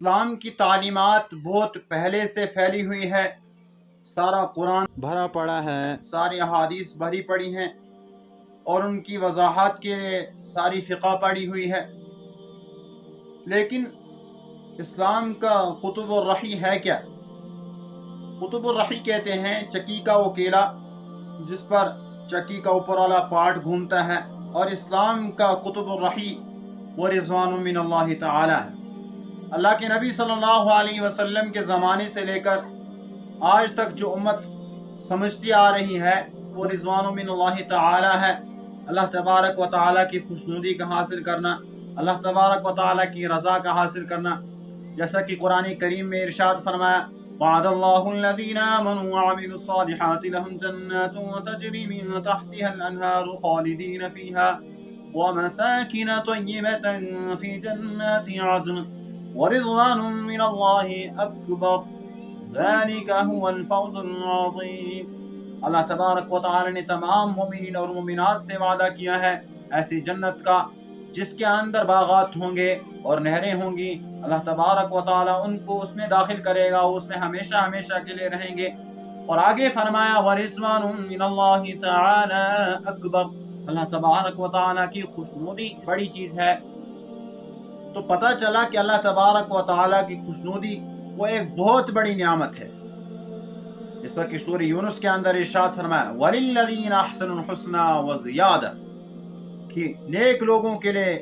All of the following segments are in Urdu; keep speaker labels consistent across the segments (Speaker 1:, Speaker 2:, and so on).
Speaker 1: اسلام کی تعلیمات بہت پہلے سے پھیلی ہوئی ہے، سارا قرآن بھرا پڑا ہے، ساری احادیث بھری پڑی ہیں اور ان کی وضاحت کے لیے ساری فقہ پڑی ہوئی ہے۔ لیکن اسلام کا قطب الرحی ہے کیا؟ قطب الرحی کہتے ہیں چکی کا وہ کیلا جس پر چکی کا اوپر والا پارٹ گھومتا ہے، اور اسلام کا قطب الرحی وہ رضوان من اللہ تعالی ہے۔ اللہ کے نبی صلی اللہ علیہ وسلم کے زمانے سے لے کر آج تک جو امت سمجھتی آ رہی ہے وہ رضوان من اللہ تعالی ہے۔ اللہ تبارک و تعالی کی خوشنودی کا حاصل کرنا، اللہ تبارک و تعالی کی رضا کا حاصل کرنا، جیسا کہ قرآن کریم میں ارشاد فرمایا وعد اللہ الذین آمنوا وعملوا الصالحات لهم جنات تجری من تحتها الانہار خالدین فیہا ومساکن طیبة فی جنات عدن ورضوان من اللہ اکبر ذلك هو الفوز العظیم۔ اللہ تبارک و تعالی نے تمام مومنین اور مومنات سے وعدہ کیا ہے ایسی جنت کا جس کے اندر باغات ہوں گے اور نہریں ہوں گی۔ اللہ تبارک و تعالی ان کو اس میں داخل کرے گا، اس میں ہمیشہ ہمیشہ کے لیے رہیں گے۔ اور آگے فرمایا ورضوان من اللہ تعالی اکبر، اللہ تبارک و تعالی کی خوشنودی بڑی چیز ہے۔ تو پتہ چلا کہ اللہ تبارک و تعالی کی خوشنودی وہ ایک بہت بڑی نعمت ہے، جس طرح کہ سورہ یونس کے اندر ارشاد فرمایا وَلِلَّذِينَ أَحْسَنُوا الْحُسْنَى وَزِيَادَةٌ، کہ نیک لوگوں کے لیے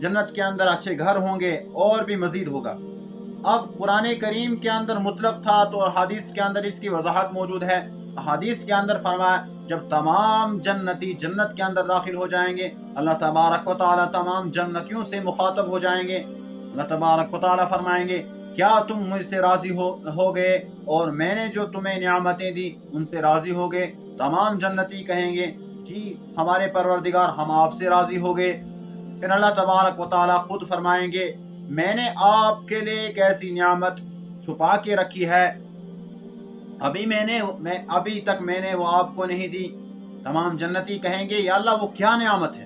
Speaker 1: جنت کے اندر اچھے گھر ہوں گے اور بھی مزید ہوگا۔ اب قرآن کریم کے اندر مطلق تھا تو احادیث کے اندر اس کی وضاحت موجود ہے۔ احادیث کے اندر فرمایا جب تمام جنتی جنت کے اندر داخل ہو جائیں گے، اللہ تبارک و تعالی تمام جنتیوں سے مخاطب ہو جائیں گے۔ اللہ تبارک و تعالی فرمائیں گے کیا تم مجھ سے راضی ہو گئے اور میں نے جو تمہیں نعمتیں دی ان سے راضی ہو گئے؟ تمام جنتی کہیں گے جی ہمارے پروردگار ہم آپ سے راضی ہو گئے۔ پھر اللہ تبارک و تعالی خود فرمائیں گے میں نے آپ کے لیے ایک ایسی نعمت چھپا کے رکھی ہے، ابھی تک میں نے وہ آپ کو نہیں دی۔ تمام جنتی کہیں گے یا اللہ وہ کیا نعمت ہے؟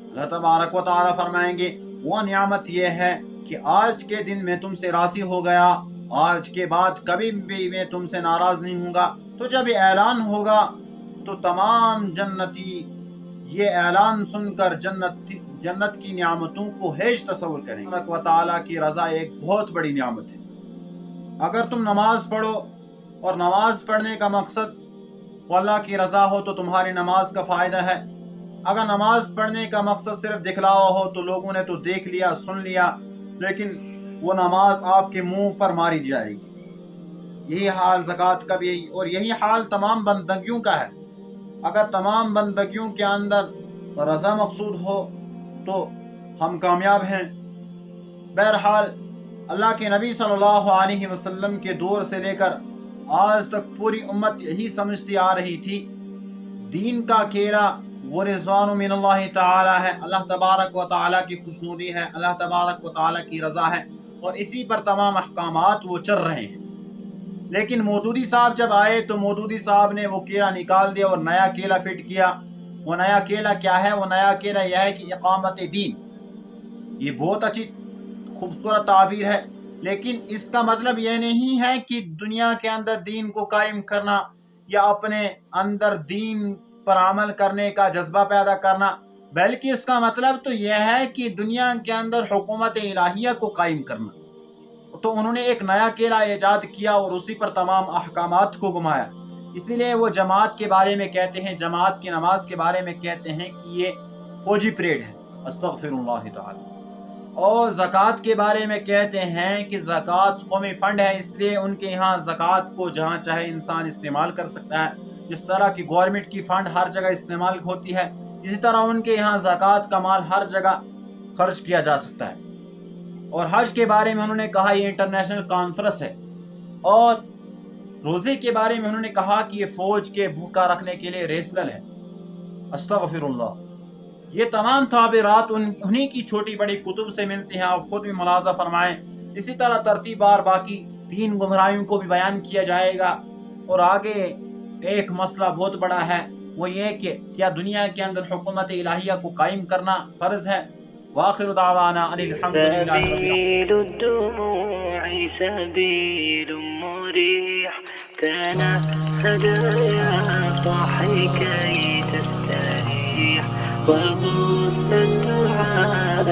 Speaker 1: اللہ تبارک و تعالی فرمائیں گے وہ نعمت یہ ہے کہ آج کے دن میں تم سے راضی ہو گیا، آج کے بعد کبھی بھی میں تم سے ناراض نہیں ہوں گا۔ تو جب یہ اعلان ہوگا تو تمام جنتی یہ اعلان سن کر جنت کی نعمتوں کو ہیج تصور کریں۔ اللہ و تعالیٰ کی رضا ایک بہت بڑی نعمت ہے۔ اگر تم نماز پڑھو اور نماز پڑھنے کا مقصد وہ اللہ کی رضا ہو تو تمہاری نماز کا فائدہ ہے۔ اگر نماز پڑھنے کا مقصد صرف دکھلاوا ہو تو لوگوں نے تو دیکھ لیا سن لیا، لیکن وہ نماز آپ کے منہ پر ماری جائے گی۔ یہی حال زکوٰۃ کا بھی اور یہی حال تمام بندگیوں کا ہے۔ اگر تمام بندگیوں کے اندر رضا مقصود ہو تو ہم کامیاب ہیں۔ بہرحال اللہ کے نبی صلی اللہ علیہ وسلم کے دور سے لے کر آج تک پوری امت یہی سمجھتی آ رہی تھی دین کا کیلا وہ رضوان من اللہ تعالی ہے، اللہ تبارک و تعالی کی خوشنودی ہے، اللہ تبارک و تعالی کی رضا ہے، اور اسی پر تمام احکامات وہ چل رہے ہیں۔ لیکن مودودی صاحب جب آئے تو مودودی صاحب نے وہ کیلا نکال دیا اور نیا کیلا فٹ کیا۔ وہ نیا کیلا کیا ہے؟ وہ نیا کیلا یہ ہے کہ اقامت دین۔ یہ بہت اچھی خوبصورت تعبیر ہے، لیکن اس کا مطلب یہ نہیں ہے کہ دنیا کے اندر دین کو قائم کرنا یا اپنے اندر دین پر عمل کرنے کا جذبہ پیدا کرنا، بلکہ اس کا مطلب تو یہ ہے کہ دنیا کے اندر حکومت الہیہ کو قائم کرنا۔ تو انہوں نے ایک نیا کیلا ایجاد کیا اور اسی پر تمام احکامات کو گھمایا۔ اسی لیے وہ جماعت کے بارے میں کہتے ہیں، جماعت کی نماز کے بارے میں کہتے ہیں کہ یہ فوجی پریڈ ہے، استغفر اللہ تعالی۔ اور زکوٰۃ کے بارے میں کہتے ہیں کہ زکوٰۃ قومی فنڈ ہے، اس لیے ان کے یہاں زکوٰۃ کو جہاں چاہے انسان استعمال کر سکتا ہے۔ جس طرح کی گورنمنٹ کی فنڈ ہر جگہ استعمال ہوتی ہے، اسی طرح ان کے یہاں زکوٰۃ کا مال ہر جگہ خرچ کیا جا سکتا ہے۔ اور حج کے بارے میں انہوں نے کہا یہ انٹرنیشنل کانفرنس ہے، اور روزے کے بارے میں انہوں نے کہا کہ یہ فوج کے بھوکا رکھنے کے لیے ریسلل ہے، استغفر اللہ۔ یہ تمام تعبیرات انہی کی چھوٹی بڑی کتب سے ملتی ہیں، آپ خود بھی ملاحظہ فرمائیں۔ اسی طرح ترتیب بار باقی 3 گمراہیوں کو بھی بیان کیا جائے گا۔ اور آگے ایک مسئلہ بہت بڑا ہے، وہ یہ کہ کیا دنیا کے اندر حکومت الہیہ کو قائم کرنا فرض ہے؟ وآخر دعوانا ان الحمد لله رب العالمين.
Speaker 2: سبيل الدموع سبيل مريح تنهد يا صاحي كي تستريح وغص الدعاء